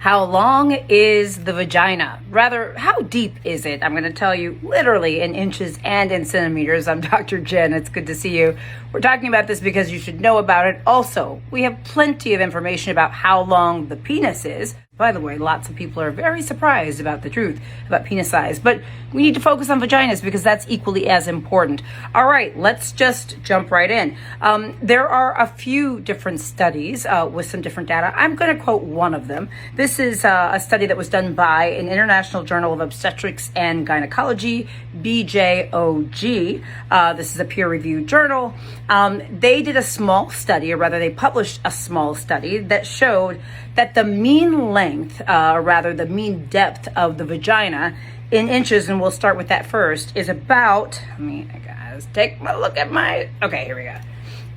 How long is the vagina? Rather, how deep is it? I'm going to tell you literally in inches and in centimeters. I'm Dr. Jen. It's good to see you. We're talking about this because you should know about it. Also, we have plenty of information about how long the penis is. By the way, lots of people are very surprised about the truth about penis size, but we need to focus on vaginas because that's equally as important. All right, let's just jump right in. There are a few different studies with some different data. I'm going to quote one of them. This is a study that was done by an International Journal of Obstetrics and Gynecology, BJOG. This is a peer-reviewed journal. They did a small study, or rather they published a small study that showed that the mean length, the mean depth of the vagina in inches, and we'll start with that first, is about, guys, take a look at here we go,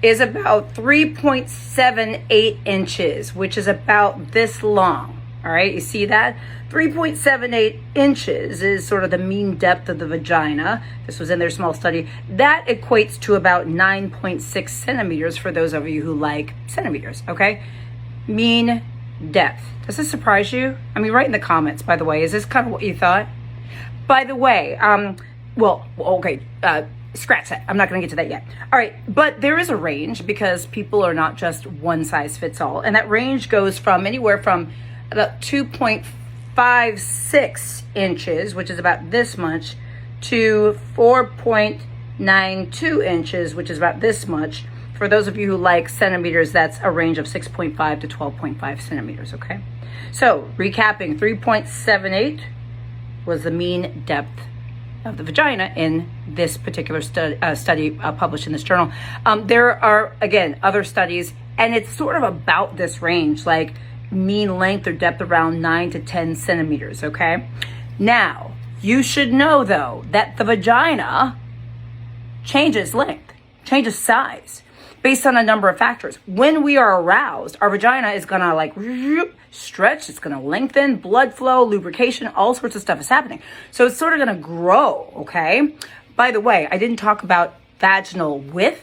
is about 3.78 inches, which is about this long. All right, you see that? 3.78 inches is sort of the mean depth of the vagina. This was in their small study. That equates to about 9.6 centimeters for those of you who like centimeters, okay? Mean depth. Does this surprise you? Write in the comments, by the way. Is this kind of what you thought? By the way, scratch that. I'm not going to get to that yet. All right, but there is a range because people are not just one size fits all. And that range goes from anywhere from about 2.56 inches, which is about this much, to 4.92 inches, which is about this much. For those of you who like centimeters, that's a range of 6.5 to 12.5 centimeters, okay? So, recapping, 3.78 was the mean depth of the vagina in this particular study published in this journal. There are, again, other studies, and it's sort of about this range, like mean length or depth around 9 to 10 centimeters, okay? Now, you should know, though, that the vagina changes length, changes size, based on a number of factors. When we are aroused, our vagina is gonna stretch, it's gonna lengthen, blood flow, lubrication, all sorts of stuff is happening. So it's sort of gonna grow, okay? By the way, I didn't talk about vaginal width.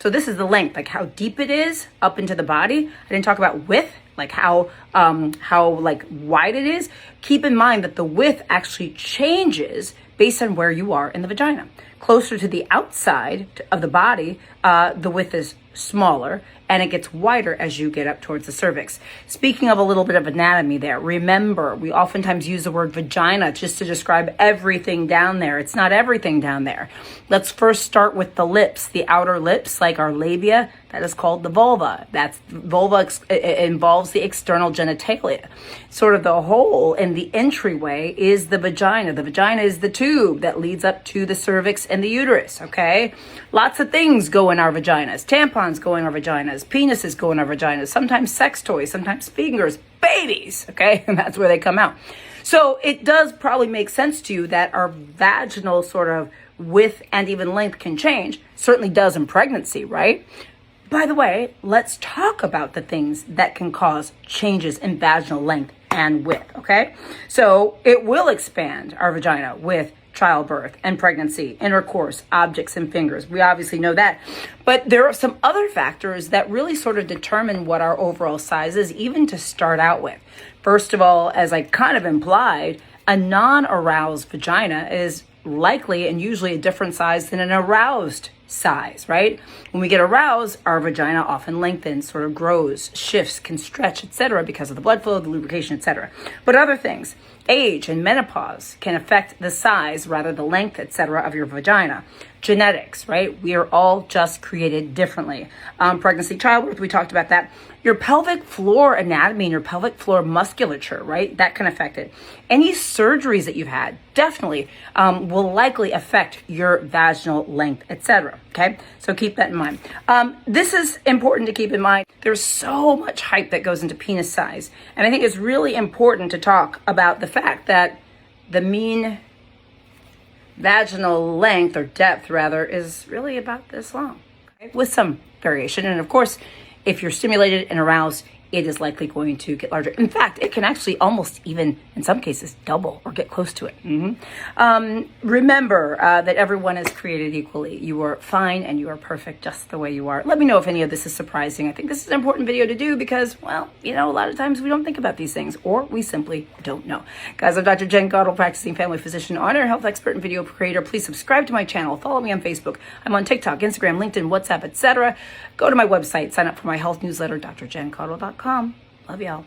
So this is the length, like how deep it is up into the body. I didn't talk about width, like how wide it is. Keep in mind that the width actually changes based on where you are in the vagina. Closer to the outside of the body, the width is smaller, and it gets wider as you get up towards the cervix. Speaking of a little bit of anatomy there, remember, we oftentimes use the word vagina just to describe everything down there. It's not everything down there. Let's first start with the lips, the outer lips, like our labia. That is called the vulva. Vulva involves the external genitalia. Sort of the hole in the entryway is the vagina. The vagina is the tube that leads up to the cervix and the uterus, okay? Lots of things go in our vaginas. Tampons go in our vaginas. Penises go in our vaginas. Sometimes sex toys, sometimes fingers, babies, okay? And that's where they come out. So it does probably make sense to you that our vaginal sort of width and even length can change. Certainly does in pregnancy, right? By the way, let's talk about the things that can cause changes in vaginal length and width, okay? So it will expand our vagina with childbirth and pregnancy, intercourse, objects, and fingers. We obviously know that. But there are some other factors that really sort of determine what our overall size is, even to start out with. First of all, as I kind of implied, a non-aroused vagina is likely and usually a different size than an aroused size, right? When we get aroused, our vagina often lengthens, sort of grows, shifts, can stretch, etc., because of the blood flow, the lubrication, etc. But other things, age and menopause can affect the size, rather the length, etc., of your vagina. Genetics, right? We are all just created differently. Pregnancy, childbirth, we talked about that. Your pelvic floor anatomy and your pelvic floor musculature, right? That can affect it. Any surgeries that you've had definitely will likely affect your vaginal length, etc. Okay, so keep that in mind. This is important to keep in mind. There's so much hype that goes into penis size, and I think it's really important to talk about the fact that the mean vaginal length, or depth rather, is really about this long, okay? With some variation. And of course, if you're stimulated and aroused, it is likely going to get larger. In fact, it can actually almost even, in some cases, double or get close to it. Remember that everyone is created equally. You are fine and you are perfect just the way you are. Let me know if any of this is surprising. I think this is an important video to do because, well, a lot of times we don't think about these things, or we simply don't know. Guys, I'm Dr. Jen Caudle, practicing family physician, honor health expert, and video creator. Please subscribe to my channel. Follow me on Facebook. I'm on TikTok, Instagram, LinkedIn, WhatsApp, etc. Go to my website. Sign up for my health newsletter, drjencaudle.com. Love y'all.